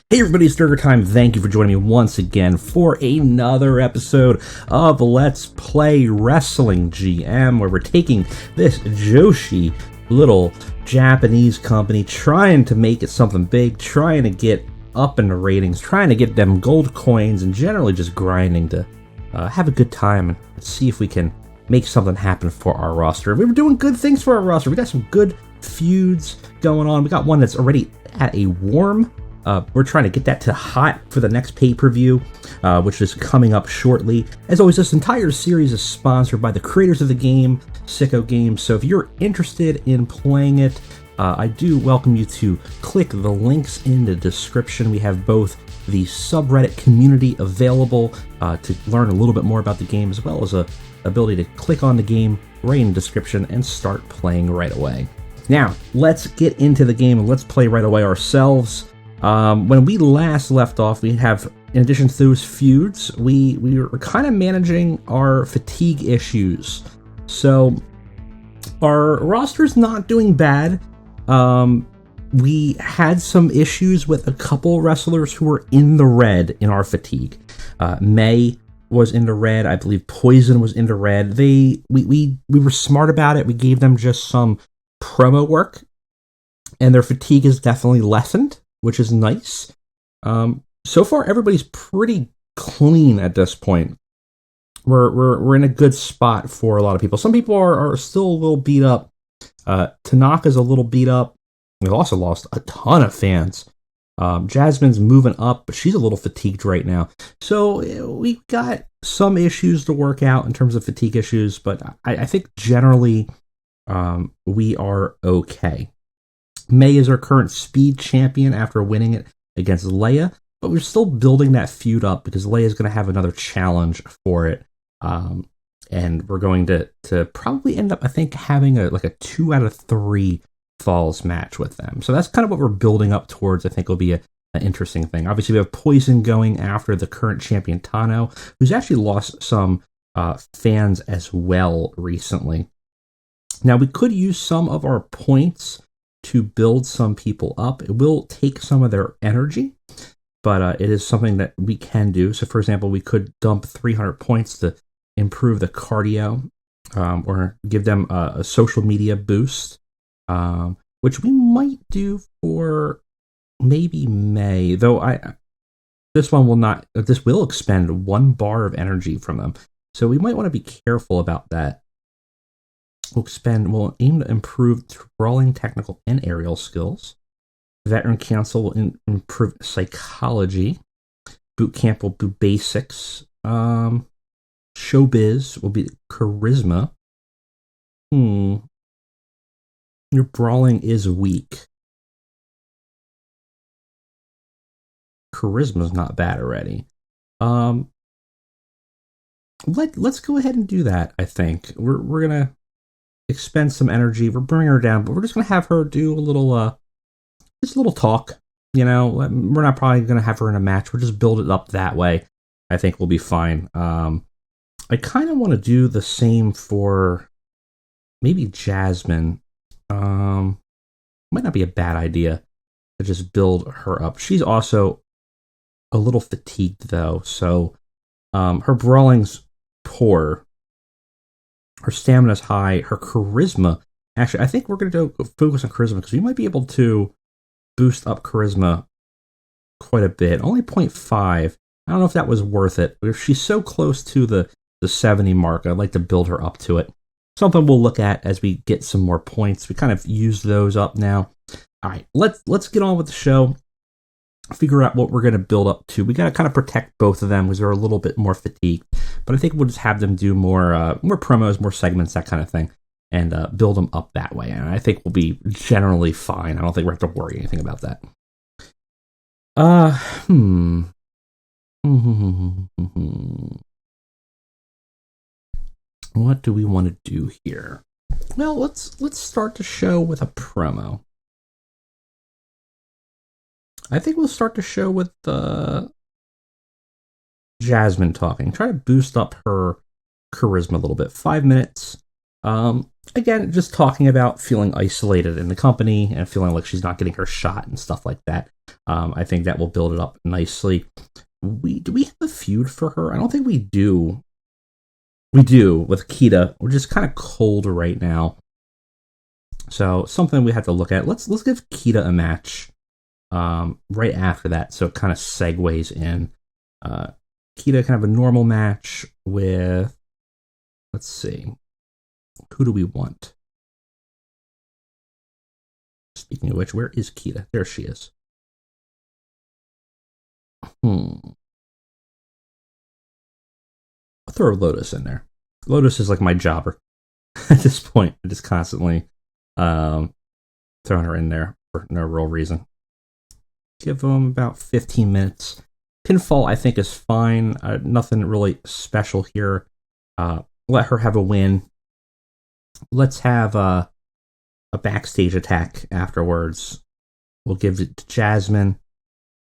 Hey everybody, it's Durger time. Thank you for joining me once again for another episode of Let's Play Wrestling GM, where we're taking this Joshi little Japanese company, trying to make it something big, trying to get up in the ratings, trying to get them gold coins, and generally just grinding to have a good time and see if we can make something happen for our roster. We were doing good things for our roster. We got some good feuds going on. We got one that's already at a warm. We're trying to get that to hot for the next pay-per-view, which is coming up shortly. As always, this entire series is sponsored by the creators of the game, Sicko Games. So if you're interested in playing it, I do welcome you to click the links in the description. We have both the subreddit community available to learn a little bit more about the game, as well as a ability to click on the game right in the description and start playing right away. Now, let's get into the game and let's play right away ourselves. When we last left off, we have, in addition to those feuds, we were kind of managing our fatigue issues. So our roster's not doing bad. We had some issues with a couple wrestlers who were in the red in our fatigue. May was in the red. I believe Poison was in the red. We were smart about it. We gave them just some promo work, and their fatigue is definitely lessened, which is nice. So far, everybody's pretty clean at this point. We're in a good spot for a lot of people. Some people are still a little beat up. Tanaka's a little beat up. We've also lost a ton of fans. Jasmine's moving up, but she's a little fatigued right now. So we've got some issues to work out in terms of fatigue issues, but I think generally we are okay. May is our current speed champion after winning it against Leia, but we're still building that feud up because Leia is going to have another challenge for it. And we're going to probably end up, I think, having a 2 out of 3 falls match with them. So that's kind of what we're building up towards. I think will be an interesting thing. Obviously, we have Poison going after the current champion Tano, who's actually lost some fans as well recently. Now, we could use some of our points to build some people up. It will take some of their energy, but it is something that we can do. So, for example, we could dump 300 points to improve the cardio, or give them a social media boost, which we might do for maybe May. Though this will expend 1 bar of energy from them. So we might want to be careful about that. We'll aim to improve brawling, technical, and aerial skills. Veteran Council will improve psychology. Boot Camp will do basics. Showbiz will be charisma. Your brawling is weak. Charisma's not bad already. Let's go ahead and do that. I think we're gonna expend some energy. We're bringing her down, but we're just going to have her do a little talk. You know, we're not probably going to have her in a match. We'll just build it up that way. I think we'll be fine. I kind of want to do the same for maybe Jasmine. Might not be a bad idea to just build her up. She's also a little fatigued though, so her brawling's poor. Her stamina's high. Her charisma. Actually, I think we're going to focus on charisma because we might be able to boost up charisma quite a bit. Only 0.5. I don't know if that was worth it. If she's so close to the 70 mark, I'd like to build her up to it. Something we'll look at as we get some more points. We kind of used those up now. All right, let's get on with the show. Figure out what we're going to build up to. We got to kind of protect both of them because they're a little bit more fatigued. But I think we'll just have them do more promos, more segments, that kind of thing, and build them up that way. And I think we'll be generally fine. I don't think we have to worry anything about that. What do we want to do here? Well, let's start the show with a promo. I think we'll start the show with Jasmine talking. Try to boost up her charisma a little bit. 5 minutes. Again, just talking about feeling isolated in the company and feeling like she's not getting her shot and stuff like that. I think that will build it up nicely. Do we have a feud for her? I don't think we do. We do with Kita. We're just kind of cold right now. So something we have to look at. Let's give Kita a match right after that, so it kind of segues in. Kita kind of a normal match with, let's see, who do we want? Speaking of which, where is Kita? There she is. I'll throw Lotus in there. Lotus is like my jobber at this point. I just constantly throwing her in there for no real reason. Give them about 15 minutes. Pinfall, I think, is fine. Nothing really special here. Let her have a win. Let's have a backstage attack afterwards. We'll give it to Jasmine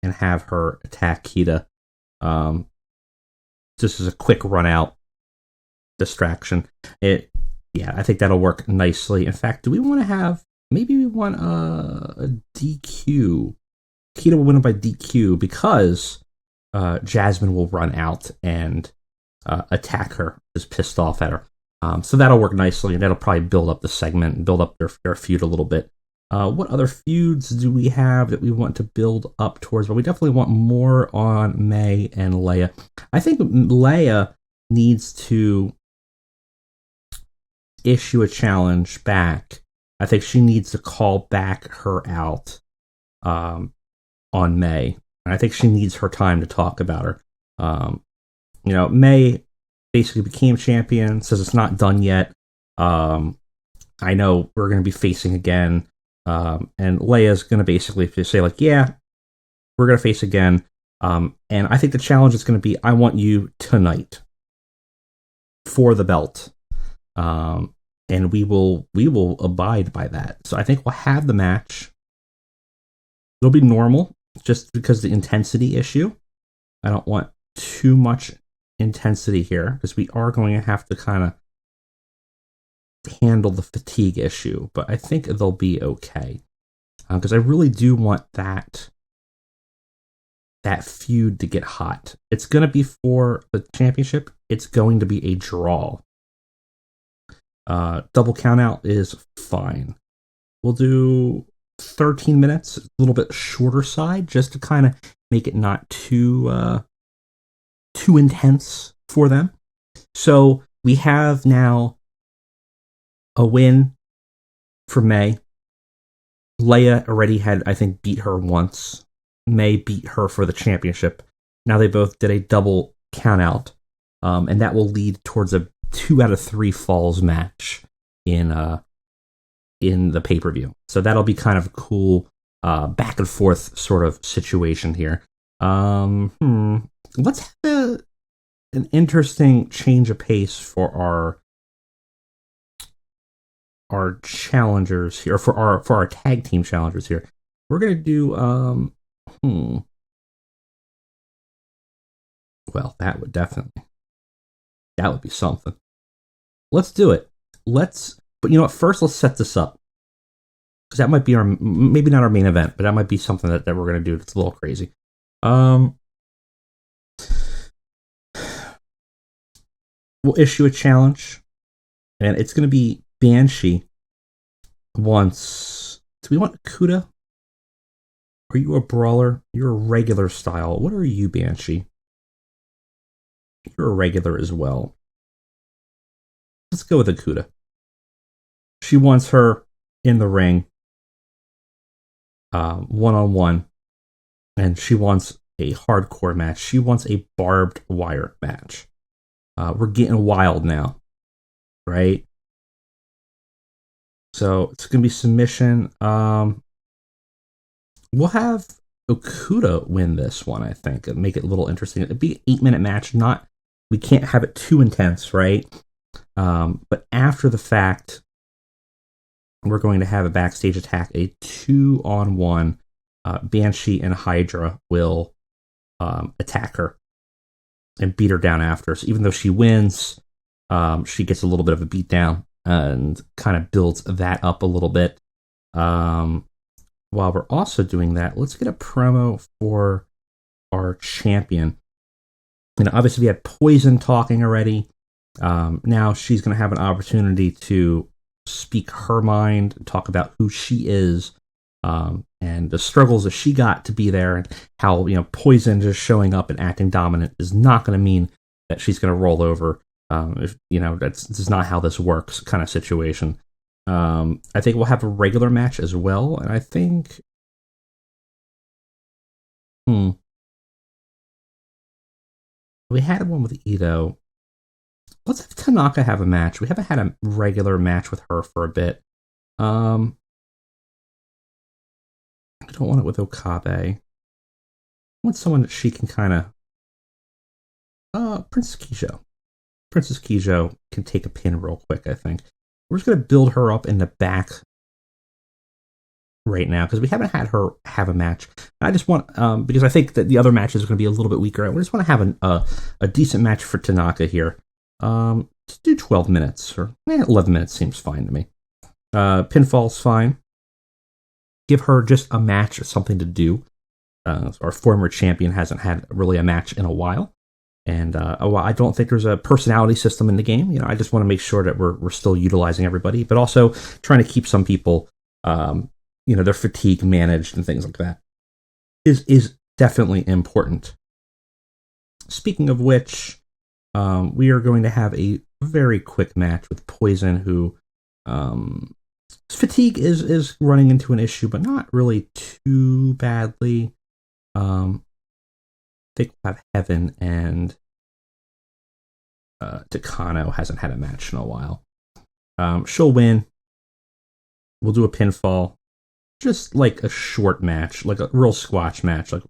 and have her attack Kita. This is a quick run out distraction. I think that'll work nicely. In fact, do we want to have, maybe we want a DQ? Kita will win it by DQ because Jasmine will run out and attack her, is pissed off at her. So that'll work nicely, and that'll probably build up the segment and build up their feud a little bit. What other feuds do we have that we want to build up towards? Well, we definitely want more on May and Leia. I think Leia needs to issue a challenge back. I think she needs to call back her out on May. And I think she needs her time to talk about her. May basically became champion, says it's not done yet. I know we're going to be facing again. And Leia's going to basically say, like, yeah, we're going to face again. And I think the challenge is going to be, I want you tonight for the belt. And we will abide by that. So I think we'll have the match. It'll be normal, just because the intensity issue. I don't want too much intensity here, because we are going to have to kind of handle the fatigue issue, but I think they'll be okay, because I really do want that feud to get hot. It's going to be for the championship. It's going to be a draw. Double count out is fine. We'll do 13 minutes, a little bit shorter side, just to kind of make it not too intense for them. So we have now a win for May. Leia already had, I think, beat her once. May beat her for the championship. Now they both did a double count out. And that will lead towards a 2 out of 3 falls match in the pay-per-view. So that'll be kind of a cool back and forth sort of situation here. Let's have an interesting change of pace for our challengers here, for our tag team challengers here. We're gonna do well, that would be something. Let's do it. But you know what? First, let's set this up, because that might be maybe not our main event, but that might be something that we're gonna do. That's a little crazy. We'll issue a challenge, and it's gonna be Banshee wants. Do we want Kuda? Are you a brawler? You're a regular style. What are you, Banshee? You're a regular as well. Let's go with Akuda. She wants her in the ring, one-on-one, and she wants a hardcore match. She wants a barbed wire match. We're getting wild now, right? So it's going to be submission. We'll have Okuda win this one, I think, and make it a little interesting. It'd be an 8-minute match. We can't have it too intense, right? But after the fact, we're going to have a backstage attack, a 2-on-1. Banshee and Hydra will attack her and beat her down after. So even though she wins, she gets a little bit of a beatdown and kind of builds that up a little bit. while we're also doing that, let's get a promo for our champion. Obviously we had Poison talking already. Now she's going to have an opportunity to speak her mind, talk about who she is, and the struggles that she got to be there, and how Poison just showing up and acting dominant is not going to mean that she's going to roll over. That's not how this works, kind of situation. I think we'll have a regular match as well, and I think, we had one with Ito. Let's have Tanaka have a match. We haven't had a regular match with her for a bit. I don't want it with Okabe. I want someone that she can kind of... Princess Kijo. Princess Kijo can take a pin real quick, I think. We're just going to build her up in the back right now, because we haven't had her have a match. I just want... because I think that the other matches are going to be a little bit weaker. We just want to have a decent match for Tanaka here. Let's do 12 minutes, or 11 minutes seems fine to me. Pinfall's fine. Give her just a match or something to do. Our former champion hasn't had really a match in a while. And I don't think there's a personality system in the game. I just want to make sure that we're still utilizing everybody, but also trying to keep some people, their fatigue managed and things like that is definitely important. Speaking of which, we are going to have a very quick match with Poison, who fatigue is running into an issue, but not really too badly. I think we'll have Heaven, and Takano hasn't had a match in a while. She'll win. We'll do a pinfall. Just like a short match, like a real squash match, like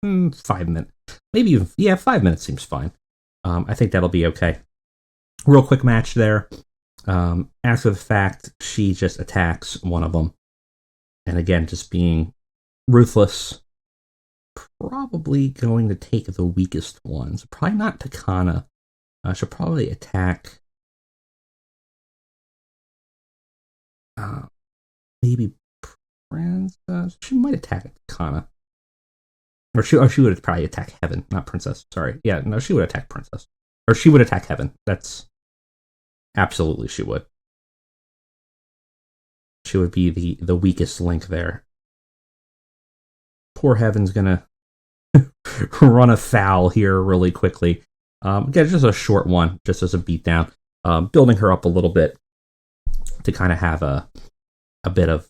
5 minutes. Maybe even, 5 minutes seems fine. I think that'll be okay. Real quick match there. After the fact, she just attacks one of them. And again, just being ruthless. Probably going to take the weakest ones. Probably not Takana. She'll probably attack... maybe Princess? She might attack Takana. Or she would probably attack Heaven, not Princess. Sorry. Yeah, no, she would attack Princess. Or she would attack Heaven. That's... Absolutely she would. She would be the weakest link there. Poor Heaven's gonna run afoul here really quickly. Again, just a short one, just as a beatdown. Building her up a little bit to kind of have a bit of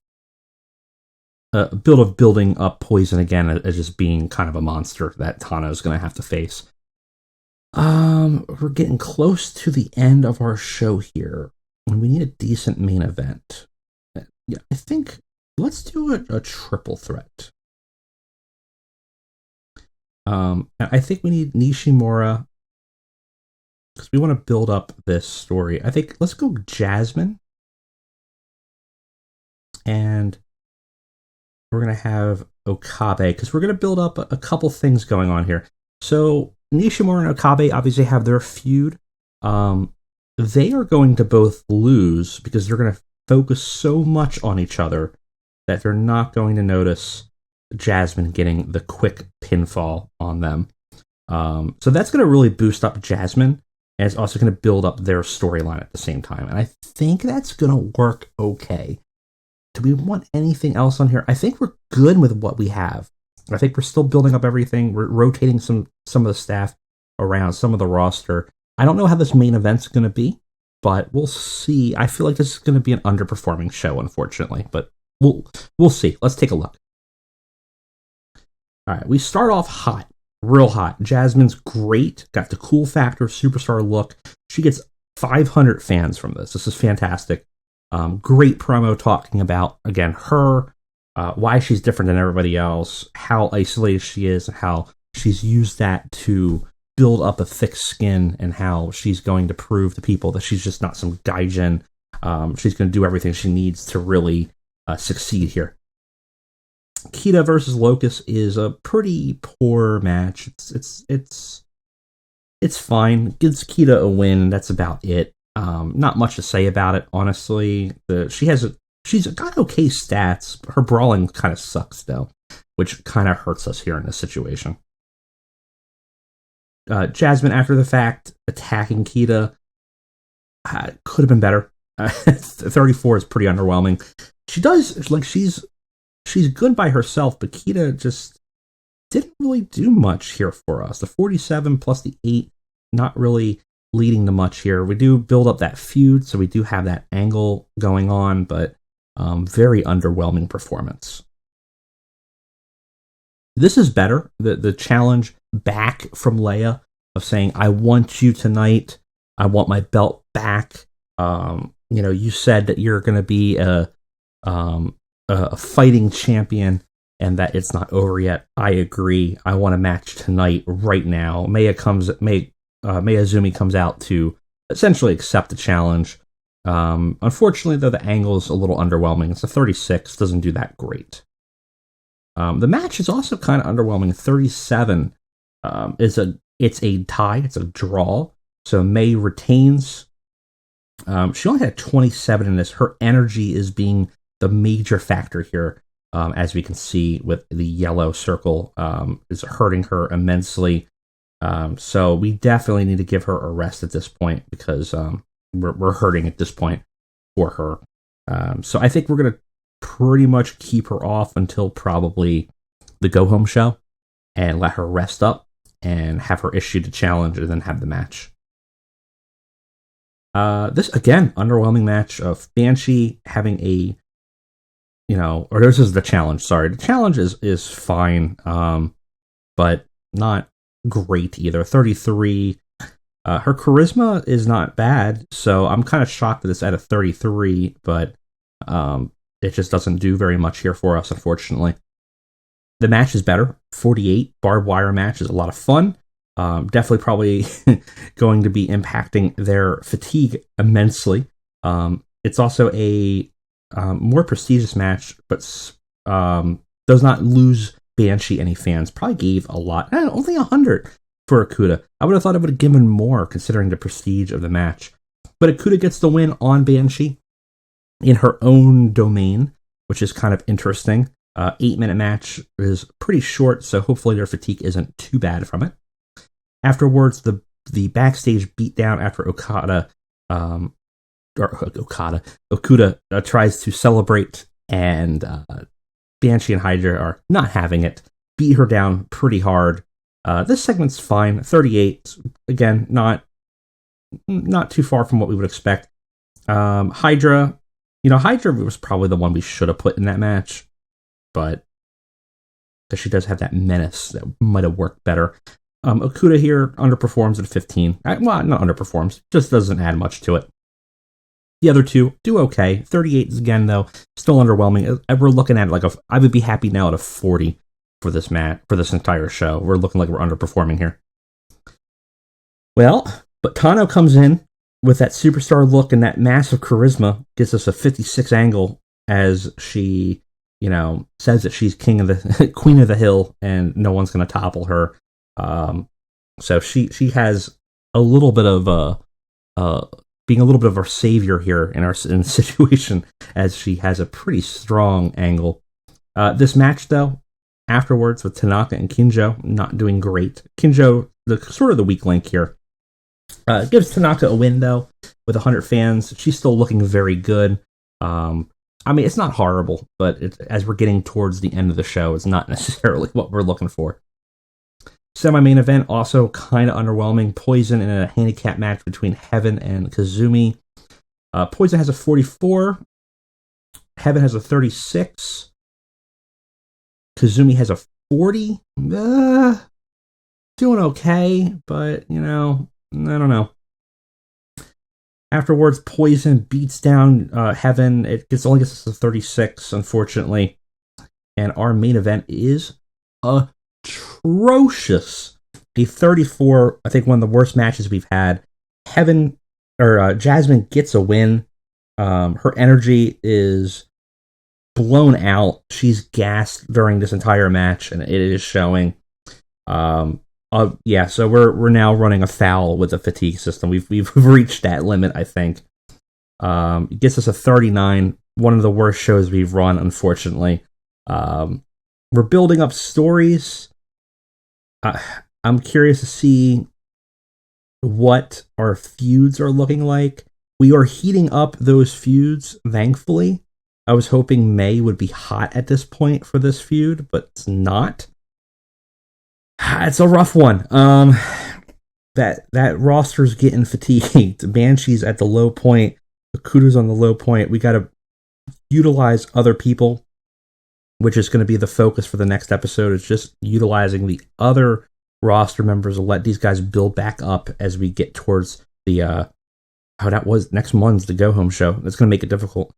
building up Poison again as just being kind of a monster that Tano's going to have to face. We're getting close to the end of our show here, and we need a decent main event. Yeah, I think let's do a triple threat. I think we need Nishimura because we want to build up this story. I think let's go Jasmine, and we're going to have Okabe because we're going to build up a couple things going on here. So Nishimura and Okabe obviously have their feud. They are going to both lose because they're going to focus so much on each other that they're not going to notice Jasmine getting the quick pinfall on them. So that's going to really boost up Jasmine, and it's also going to build up their storyline at the same time. And I think that's going to work okay. Do we want anything else on here? I think we're good with what we have. I think we're still building up everything. We're rotating some of the staff around, some of the roster. I don't know how this main event's going to be, but we'll see. I feel like this is going to be an underperforming show, unfortunately, but we'll see. Let's take a look. All right, we start off hot, real hot. Jasmine's great, got the cool factor, superstar look. She gets 500 fans from this. This is fantastic. Great promo talking about, again, her, why she's different than everybody else, how isolated she is, and how she's used that to build up a thick skin, and how she's going to prove to people that she's just not some gaijin. She's going to do everything she needs to really succeed here. Kita versus Locust is a pretty poor match. It's fine. Gives Kita a win. That's about it. Not much to say about it, honestly. She has she's got okay stats. Her brawling kind of sucks, though, which kind of hurts us here in this situation. Jasmine, after the fact, attacking Kita could have been better. 34 is pretty underwhelming. She does, like, she's good by herself, but Kita just didn't really do much here for us. The 47 plus the 8, not really leading to much here. We do build up that feud, so we do have that angle going on, but very underwhelming performance. This is better. The challenge back from Leia of saying, I want you tonight. I want my belt back. You said that you're going to be a fighting champion and that it's not over yet. I agree. I want a match tonight, right now. Mayazumi comes out to essentially accept the challenge. Unfortunately, though, the angle is a little underwhelming. It's a 36, doesn't do that great. The match is also kind of underwhelming. 37 it's a tie, it's a draw. So May retains. She only had 27 in this. Her energy is being the major factor here, as we can see with the yellow circle, is hurting her immensely. So we definitely need to give her a rest at this point because we're hurting at this point for her. So I think we're going to pretty much keep her off until probably the go home show and let her rest up and have her issue the challenge and then have the match. This, again, underwhelming match of Banshee having or this is the challenge, sorry. The challenge is fine, but not great either. 33. Her charisma is not bad, so I'm kind of shocked that it's at a 33, but it just doesn't do very much here for us, unfortunately. The match is better. 48, barbed wire match is a lot of fun. Definitely probably going to be impacting their fatigue immensely. It's also a more prestigious match, but does not lose Banshee any fans. Probably gave a lot. Only 100 for Akuda. I would have thought it would have given more considering the prestige of the match. But Akuda gets the win on Banshee in her own domain, which is kind of interesting. 8-minute match is pretty short, so hopefully their fatigue isn't too bad from it. Afterwards, the backstage beatdown after Okuda tries to celebrate, and Banshee and Hydra are not having it. Beat her down pretty hard. This segment's fine. 38, again, not too far from what we would expect. Hydra was probably the one we should have put in that match, but because she does have that menace that might have worked better. Okuda here underperforms at 15. Well, not underperforms, just doesn't add much to it. The other two do okay. 38 is, again, though, still underwhelming. We're looking at I would be happy now at a 40 for this match, for this entire show. We're looking like we're underperforming here. Well, but Tano comes in with that superstar look and that massive charisma, gets us a 56 angle as she, says that she's queen of the hill and no one's going to topple her. So she has a little bit of being a little bit of our savior here in the situation, as she has a pretty strong angle. This match, though, afterwards with Tanaka and Kinjo, not doing great. Kinjo, the weak link here, gives Tanaka a win, though, with 100 fans. She's still looking very good. It's not horrible, but as we're getting towards the end of the show, it's not necessarily what we're looking for. Semi-main event, also kind of underwhelming. Poison in a handicap match between Heaven and Kazumi. Poison has a 44. Heaven has a 36. Kazumi has a 40. Doing okay, but, I don't know. Afterwards, Poison beats down Heaven. It only gets us a 36, unfortunately. And our main event is atrocious. A 34, I think one of the worst matches we've had. Jasmine gets a win. Her energy is blown out. She's gassed during this entire match, and it is showing. So we're now running afoul with the fatigue system. We've reached that limit, I think. It gets us a 39. one of the worst shows we've run, unfortunately. We're building up stories. I'm curious to see what our feuds are looking like. We are heating up those feuds, thankfully. I was hoping May would be hot at this point for this feud, but it's not. It's a rough one. That roster's getting fatigued. Banshee's at the low point. Okuda's on the low point. We got to utilize other people, which is going to be the focus for the next episode. Is just utilizing the other roster members to let these guys build back up as we get towards the next month's the go home show. It's going to make it difficult.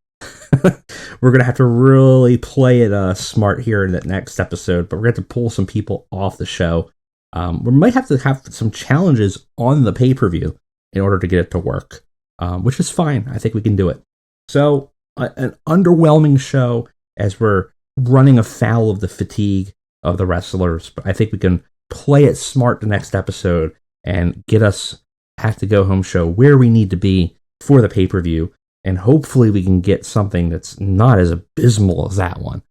We're going to have to really play it smart here in that next episode, but we're going to have to pull some people off the show. We might have to have some challenges on the pay-per-view in order to get it to work, which is fine. I think we can do it. So, an underwhelming show as we're running afoul of the fatigue of the wrestlers, but I think we can play it smart the next episode and get us at the go-home show where we need to be for the pay-per-view, and hopefully we can get something that's not as abysmal as that one.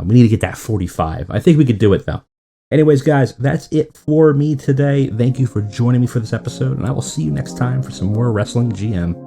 We need to get that 45. I think we could do it, though. Anyways, guys, that's it for me today. Thank you for joining me for this episode, and I will see you next time for some more Wrestling GM.